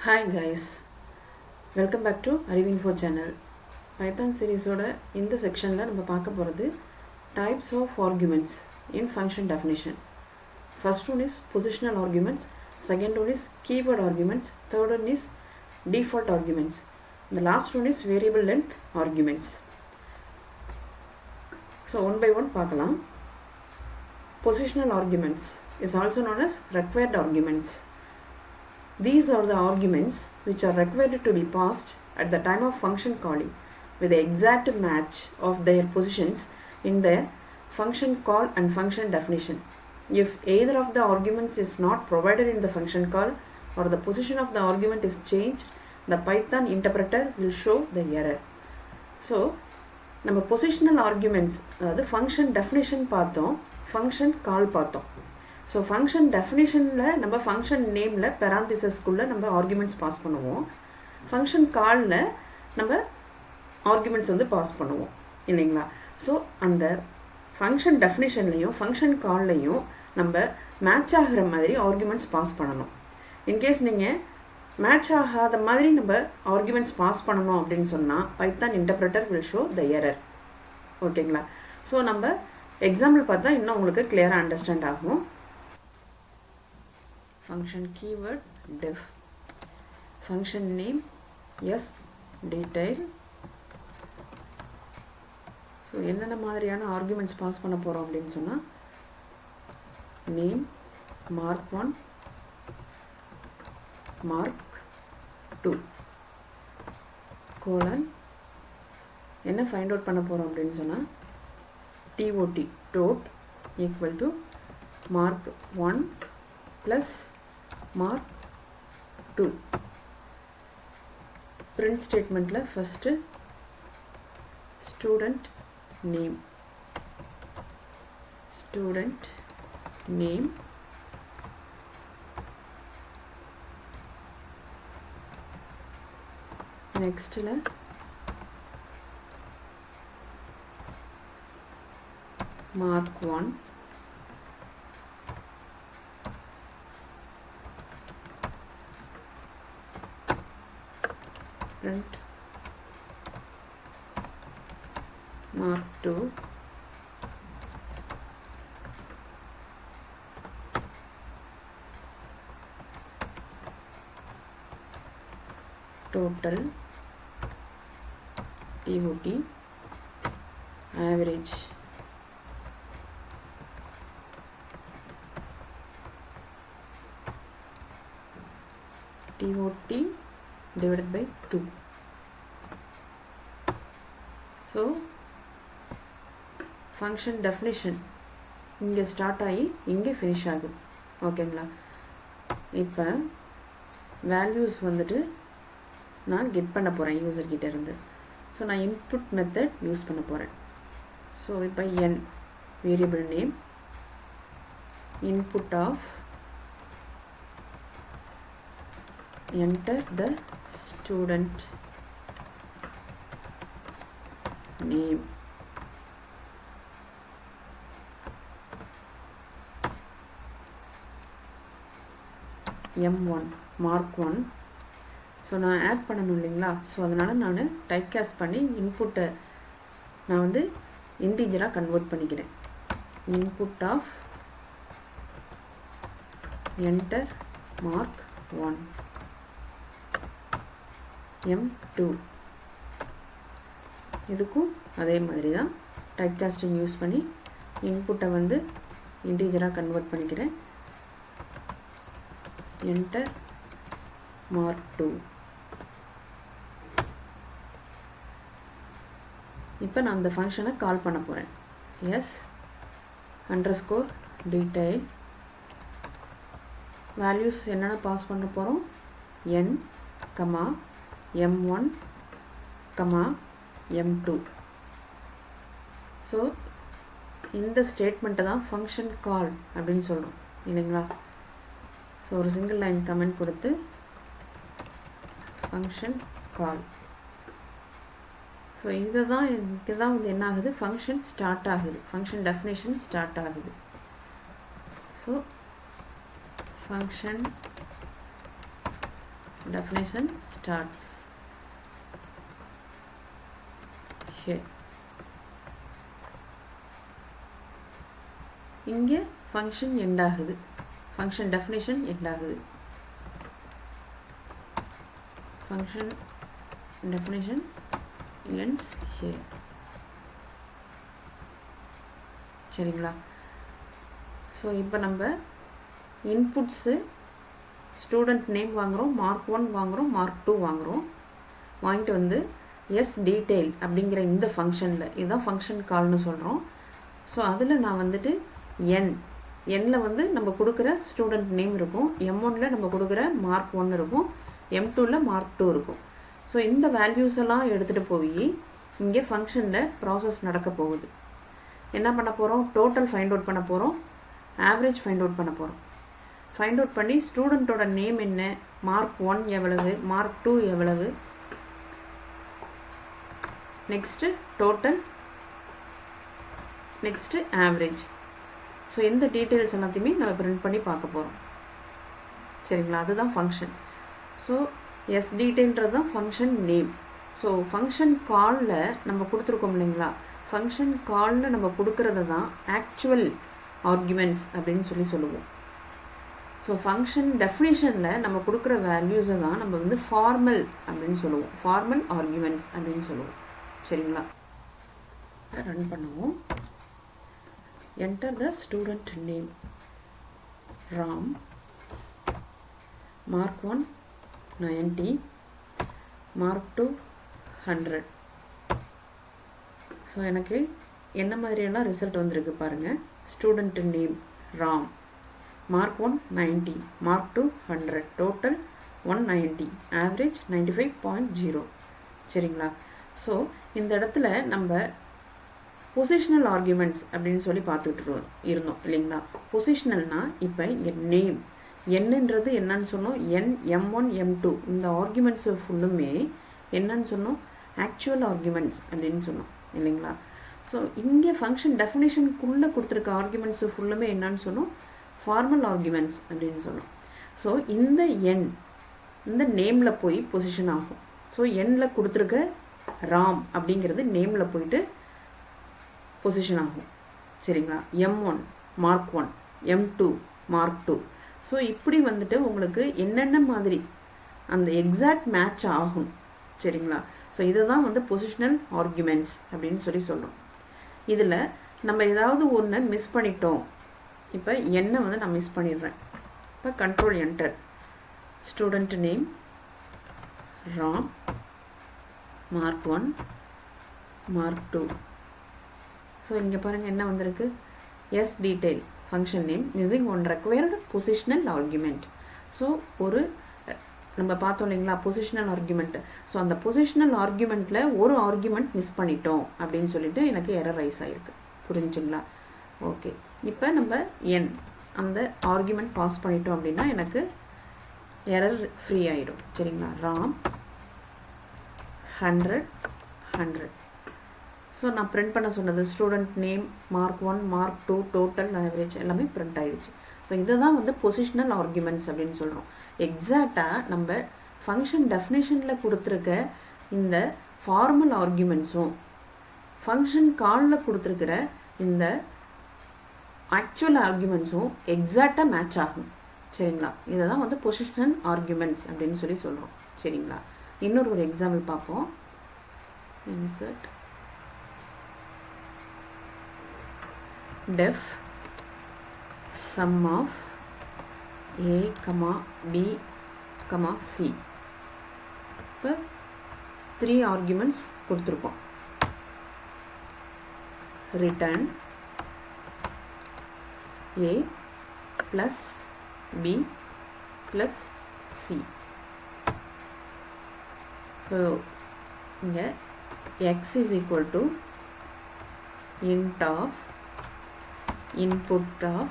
Hi guys, welcome back to ARIVU channel. Python series oda in the section la நம்ம பார்க்க போறது types of arguments in function definition. First one is positional arguments, second one is keyword arguments, third one is default arguments. The last one is variable length arguments. So one by one பார்க்கலாம். Positional arguments is also known as required arguments. These are the arguments which are required to be passed at the time of function calling with the exact match of their positions in the function call and function definition. If either of the arguments is not provided in the function call or the position of the argument is changed, the Python interpreter will show the error. So, நம்ம positional arguments அதாவது function definition பார்த்தோம், function call பார்த்தோம். So function டெஃபினிஷனில் நம்ம function நேமில் பெராந்திசஸ்குள்ளே நம்ம arguments pass பண்ணுவோம். Function காலில் நம்ம ஆர்குமெண்ட்ஸ் வந்து பாஸ் பண்ணுவோம் இல்லைங்களா. ஸோ அந்த ஃபங்க்ஷன் டெஃபினிஷன்லேயும் ஃபங்க்ஷன் கால்லையும் நம்ம மேட்ச் ஆகிற மாதிரி ஆர்குமெண்ட்ஸ் பாஸ் பண்ணணும். இன்கேஸ் நீங்கள் மேட்ச் ஆகாத மாதிரி நம்ம ஆர்குமெண்ட்ஸ் பாஸ் பண்ணணும் அப்படின்னு சொன்னால் Python interpreter will show the error. ஓகேங்களா. ஸோ நம்ம எக்ஸாம்பிள் பார்த்தா இன்னும் உங்களுக்கு கிளியராக அண்டர்ஸ்டாண்ட் ஆகும். Function keyword def, function name yes detail. So என்னென்ன மாதிரியான ஆர்குமெண்ட்ஸ் பாஸ் பண்ண போகிறோம் அப்படின்னு சொன்னால் நேம் மார்க் 1 மார்க் 2 கோலன் என்ன ஃபைண்ட் அவுட் பண்ண போகிறோம் அப்படின்னு சொன்னால் TOT tot equal to mark 1 plus mark 2. Print statement la first student name next la mark 1 print mark 2 total TOT average TOT divided by 2. So function definition இங்கே start ஆகி இங்கே finish ஆகுது. ஓகேங்களா. இப்போ வேல்யூஸ் வந்துட்டு நான் கெட் பண்ண போகிறேன் யூசர் கிட்ட இருந்து. ஸோ நான் இன்புட் மெத்தட் யூஸ் பண்ண போகிறேன். ஸோ இப்போ n variable name input of enter the student name m1 mark 1. So நான் ஆட் பண்ணணும் இல்லைங்களா. ஸோ அதனால் நான் டைப் காஸ்ட் பண்ணி இன்புட்டை நான் வந்து இன்டீஜராக கன்வெர்ட் பண்ணிக்கிறேன். Input of enter mark 1 m2. இதுக்கும் அதே மாதிரி தான் டைப் காஸ்டிங் யூஸ் பண்ணி இன்புட்டை வந்து இன்டீஜராக கன்வெர்ட் பண்ணிக்கிறேன். Enter mark 2. இப்போ நான் அந்த ஃபங்க்ஷனை கால் பண்ண போகிறேன். எஸ் அண்டர்ஸ்கோர் டீடைல் வேல்யூஸ் என்னென்ன பாஸ் பண்ண போகிறோம் n comma m1 comma m2. So இந்த ஸ்டேட்மெண்ட்டை தான் ஃபங்க்ஷன் கால் அப்படின்னு சொல்கிறோம் இல்லைங்களா. ஸோ ஒரு சிங்கிள் லைன் கமெண்ட் கொடுத்து ஃபங்க்ஷன் கால். ஸோ இங்கே தான் வந்து என்ன ஆகுது, ஃபங்க்ஷன் ஸ்டார்ட் ஆகுது, ஃபங்க்ஷன் டெஃபினேஷன் ஸ்டார்ட் ஆகுது. So function definition starts here. இங்கே function end ஆகுது, function definition end ஆகுது, function definition ends here. சரிங்களா? ஸோ இப்போ நம்ம இன்புட்ஸு ஸ்டூடெண்ட் நேம் வாங்குகிறோம், மார்க் 1 வாங்குகிறோம், மார்க் 2 வாங்குகிறோம். வாங்கிட்டு வந்து எஸ் டீட்டெயில் அப்படிங்கிற இந்த ஃபங்க்ஷனில், இதுதான் ஃபங்க்ஷன் கால்னு சொல்கிறோம். ஸோ அதில் நான் வந்துட்டு எண்ணில் வந்து நம்ம கொடுக்குற ஸ்டூடெண்ட் நேம் இருக்கும், M1ல் நம்ம கொடுக்குற மார்க் 1 இருக்கும், M2ல் மார்க் 2 இருக்கும். ஸோ இந்த வேல்யூஸ் எல்லாம் எடுத்துகிட்டு போய் இங்கே ஃபங்க்ஷனில் ப்ராசஸ் நடக்க போகுது. என்ன பண்ண போகிறோம்? டோட்டல் ஃபைண்ட் அவுட் பண்ண போகிறோம், ஆவரேஜ் ஃபைண்ட் அவுட் பண்ண போகிறோம். ஃபைண்ட் அவுட் பண்ணி ஸ்டூடெண்ட்டோட நேம் என்ன, மார்க் 1 எவ்வளவு, மார்க் 2 எவ்வளவு, next total, next average. So இந்த டீட்டெயில்ஸ் எல்லாத்தையுமே நம்ம பிரிண்ட் பண்ணி பார்க்க போகிறோம். சரிங்களா? அதுதான் ஃபங்க்ஷன். ஸோ எஸ் டீட்டெயில்ன்றது தான் ஃபங்க்ஷன் நேம். ஸோ ஃபங்க்ஷன் காலில் நம்ம கொடுத்துருக்கோம் இல்லைங்களா, ஃபங்க்ஷன் காலில் நம்ம கொடுக்கறது தான் ஆக்சுவல் ஆர்குமெண்ட்ஸ் அப்படின்னு சொல்லுவோம். ஸோ ஃபங்க்ஷன் டெஃபினிஷனில் நம்ம கொடுக்குற வேல்யூஸை தான் நம்ம வந்து ஃபார்மல் அப்படின்னு சொல்லுவோம், ஃபார்மல் ஆர்குமெண்ட்ஸ் அப்படின்னு சொல்லுவோம். சரிங்களா? ரன் பண்ணுவோம். Enter the student name Ram, mark 1 90, mark 2 100. So எனக்கு என்ன மாதிரியெல்லாம் ரிசல்ட் வந்திருக்கு பாருங்கள். Student name Ram, mark 1 90, mark 2 100, total 190, average 95.0. சரிங்களா? ஸோ இந்த இடத்துல நம்ம பொசிஷனல் ஆர்குமெண்ட்ஸ் அப்படின்னு சொல்லி பார்த்துக்கிட்டு இருந்தோம் இல்லைங்களா. பொசிஷனல்னா இப்போ இங்கே நேம் என்னன்றது என்னன்னு சொன்னோம், M1 M2 இந்த ஆர்குமெண்ட்ஸு ஃபுல்லுமே என்னன்னு சொன்னோம், ஆக்சுவல் ஆர்குமெண்ட்ஸ் அப்படின்னு சொன்னோம் இல்லைங்களா. ஸோ இங்கே ஃபங்க்ஷன் டெஃபினேஷனுக்குள்ளே கொடுத்துருக்க ஆர்குமெண்ட்ஸு ஃபுல்லுமே என்னன்னு சொன்னோம், ஃபார்மல் ஆர்குமெண்ட்ஸ் அப்படின்னு சொன்னோம். ஸோ இந்த இந்த நேமில் போய் பொசிஷன் ஆகும். ஸோ எண்ணில் கொடுத்துருக்க ராம் அப்படிங்கிறது நேமில் போயிட்டு பொசிஷன் ஆகும். சரிங்களா? M1 mark 1, M2 mark 2. So இப்படி வந்துட்டு உங்களுக்கு என்னென்ன மாதிரி அந்த எக்ஸாக்ட் மேட்ச் ஆகும். சரிங்களா? ஸோ இதுதான் வந்து பொசிஷனல் ஆர்குமெண்ட்ஸ் அப்படின்னு சொல்கிறோம். இதில் நம்ம ஏதாவது ஒன்று மிஸ் பண்ணிட்டோம். இப்போ என்ன வந்து நான் மிஸ் பண்ணிடுறேன். இப்போ control enter, student name Ram, mark 1, mark 2. So இங்கே பாருங்கள் என்ன வந்திருக்கு, s detail function name missing one required positional argument. So ஒரு நம்ம பார்த்தோம் இல்லைங்களா பொசிஷனல் ஆர்குமெண்ட். ஸோ அந்த பொசிஷனல் ஆர்குமெண்ட்டில் ஒரு ஆர்குமெண்ட் மிஸ் பண்ணிட்டோம் அப்படின்னு சொல்லிட்டு எனக்கு எரர் ரைஸ் ஆகிருக்கு. புரிஞ்சுங்களா? ஓகே. இப்போ நம்ம அந்த ஆர்குமெண்ட் பாஸ் பண்ணிட்டோம் அப்படின்னா எனக்கு எரர் ஃப்ரீ ஆகிடும். சரிங்களா? ராம் 100 100. ஸோ நான் பிரிண்ட் பண்ண சொன்னது student name, mark 1, mark 2, total, average எல்லாமே பிரிண்ட் ஆகிடுச்சு. ஸோ இதுதான் வந்து பொசிஷனல் ஆர்குமெண்ட்ஸ் அப்படின்னு சொல்கிறோம். எக்ஸாக்டாக நம்ம ஃபங்க்ஷன் டெஃபினேஷனில் கொடுத்துருக்க இந்த ஃபார்மல் ஆர்குமெண்ட்ஸும் ஃபங்க்ஷன் காலில் கொடுத்துருக்கிற இந்த ஆக்சுவல் ஆர்குமெண்ட்ஸும் எக்ஸாக்டாக மேட்ச் ஆகும். சரிங்களா? இதை தான் வந்து பொசிஷனல் ஆர்குமெண்ட்ஸ் அப்படின்னு சொல்கிறோம். சரிங்களா? இன்னொரு எக்ஸாம்பிள் பார்ப்போம். Insert def sum of a, b, c. இப்போ 3 ஆர்குமெண்ட்ஸ் கொடுத்துருக்கோம். return a plus b plus c. So இங்கே x is equal to int of input of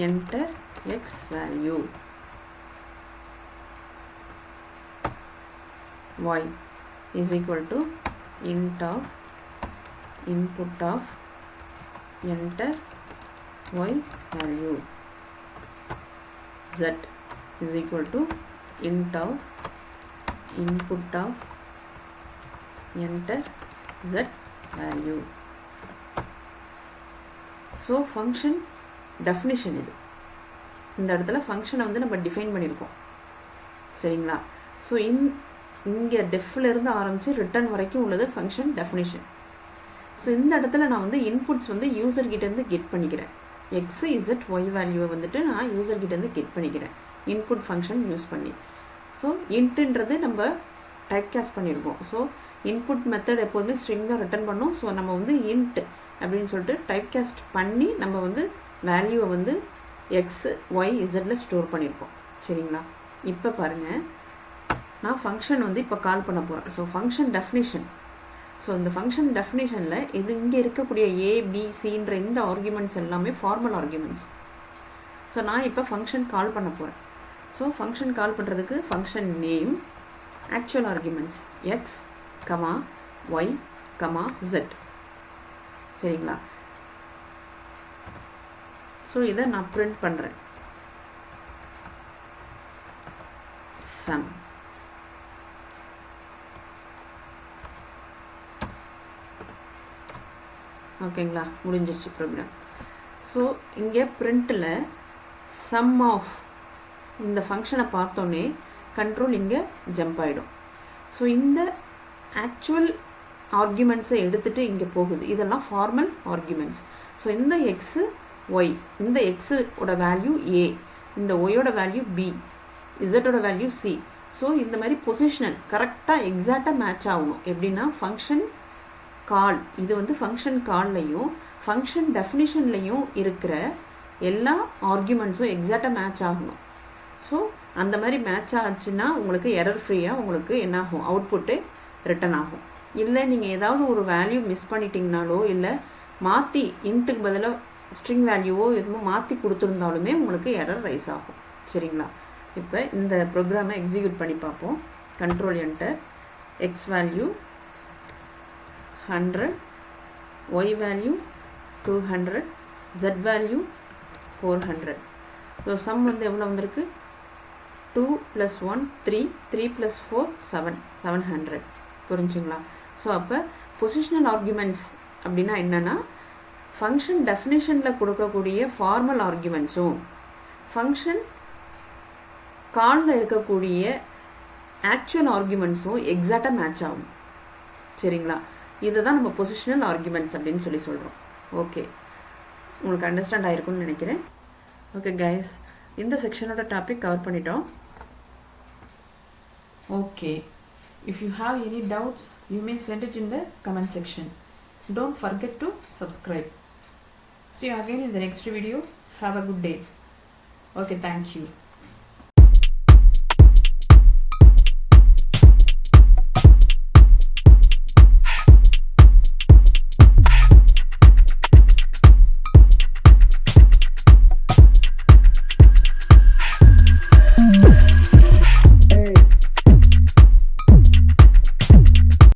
enter x value, y is equal to int of input of enter y value, z is equal to int of input of enter z value. So function definition இது இந்த இடத்துல ஃபங்க்ஷனை வந்து நம்ம define பண்ணியிருக்கோம் சரிங்களா. So இங்கே டெஃப்ல இருந்து ஆரம்பித்து ரிட்டர்ன் வரைக்கும் உள்ளது ஃபங்க்ஷன் டெஃபினிஷன். ஸோ இந்த இடத்துல நான் வந்து இன்புட்ஸ் வந்து யூசர்கிட்டேருந்து கெட் பண்ணிக்கிறேன். எக்ஸ் இசட் ஒய் வேல்யூவை வந்துட்டு நான் யூசர்கிட்டேருந்து கெட் பண்ணிக்கிறேன் இன்புட் ஃபங்க்ஷன் யூஸ் பண்ணி. ஸோ இன்ட்டுன்றது நம்ம டைப் கேஸ்ட் பண்ணியிருக்கோம். ஸோ இன்புட் மெத்தட் எப்போதுமே ஸ்ட்ரிங்காக ரிட்டர்ன் பண்ணோம். ஸோ நம்ம வந்து இன்ட் அப்படின்னு சொல்லிட்டு டைப் கேஸ்ட் பண்ணி நம்ம வந்து வேல்யூவை வந்து எக்ஸ் ஒய் இசட்டில் ஸ்டோர் பண்ணியிருக்கோம் சரிங்களா. இப்போ பாருங்கள், நான் ஃபங்க்ஷன் வந்து இப்போ கால் பண்ண போகிறேன். So function definition. ஸோ இந்த ஃபங்க்ஷன் டெஃபினிஷனில் இது இங்கே இருக்கக்கூடிய ஏபிசின்ற இந்த ஆர்குமெண்ட்ஸ் எல்லாமே ஃபார்மல் ஆர்குமெண்ட்ஸ். ஸோ நான் இப்போ ஃபங்க்ஷன் கால் பண்ண போகிறேன். ஸோ ஃபங்க்ஷன் கால் பண்ணுறதுக்கு function name, actual arguments X comma Y comma Z சரிங்களா. ஸோ இதை நான் பிரிண்ட் பண்ணுறேன். சம் ஓகேங்களா, முடிஞ்சிருச்சு ப்ரோக்ராம். ஸோ இங்கே பிரிண்ட்டில் சம் ஆஃப் இந்த ஃபங்க்ஷனை பார்த்தோன்னே கண்ட்ரோல் இங்கே ஜம்ப் ஆகிடும். ஸோ இந்த ஆக்சுவல் ஆர்குமெண்ட்ஸை எடுத்துகிட்டு இங்கே போகுது. இதெல்லாம் ஃபார்மல் ஆர்குமெண்ட்ஸ். ஸோ இந்த எக்ஸு ஒய், இந்த எக்ஸோட வேல்யூ ஏ, இந்த ஒய்யோட வேல்யூ பி, இசட்டோட வேல்யூ சி. ஸோ இந்த மாதிரி பொசிஷனல் கரெக்டாக எக்ஸாக்டாக மேட்ச் ஆகணும். எப்படின்னா ஃபங்க்ஷன் கால், இது வந்து ஃபங்க்ஷன் கால்லையும் ஃபங்க்ஷன் டெஃபினிஷன்லையும் இருக்கிற எல்லா ஆர்குமெண்ட்ஸும் எக்ஸாக்டாக மேட்ச் ஆகணும். ஸோ அந்த மாதிரி மேட்ச் ஆச்சுன்னா உங்களுக்கு எரர் ஃப்ரீயாக உங்களுக்கு என்ன ஆகும், அவுட்புட்டு ரிட்டன் ஆகும். இல்லை நீங்கள் ஏதாவது ஒரு வேல்யூ மிஸ் பண்ணிட்டீங்கனாலோ இல்லை மாற்றி இன்ட்டுக்கு பதிலாக ஸ்ட்ரிங் வேல்யூவோ எதுவும் மாற்றி கொடுத்துருந்தாலுமே உங்களுக்கு எரர் ரைஸ் ஆகும் சரிங்களா. இப்போ இந்த ப்ரோக்ராமை எக்ஸிக்யூட் பண்ணி பார்ப்போம். Control enter, X value 100, Y value 200, Z value 400. So sum வந்து எவ்வளோ வந்திருக்கு, 2 + 1 3, 3 + 4 7, 700 புரிஞ்சுங்களா. ஸோ அப்போ பொசிஷனல் ஆர்குமெண்ட்ஸ் அப்படின்னா என்னென்னா ஃபங்க்ஷன் டெஃபினிஷனில் கொடுக்கக்கூடிய ஃபார்மல் ஆர்குமெண்ட்ஸும் ஃபங்க்ஷன் காலில் இருக்கக்கூடிய ஆக்சுவல் ஆர்குமெண்ட்ஸும் எக்ஸாக்டாக மேட்ச் ஆகும் சரிங்களா. இதை தான் நம்ம பொசிஷனல் ஆர்குமெண்ட்ஸ் அப்படின்னு சொல்கிறோம். ஓகே, உங்களுக்கு அண்டர்ஸ்டாண்ட் ஆகிருக்குன்னு நினைக்கிறேன். ஓகே கைஸ், இந்த செக்ஷனோட டாபிக் கவர் பண்ணிட்டோம். Okay, if you have any doubts you may send it in the comment section. Don't forget to subscribe. See you again in the next video. Have a good day. Okay, thank you.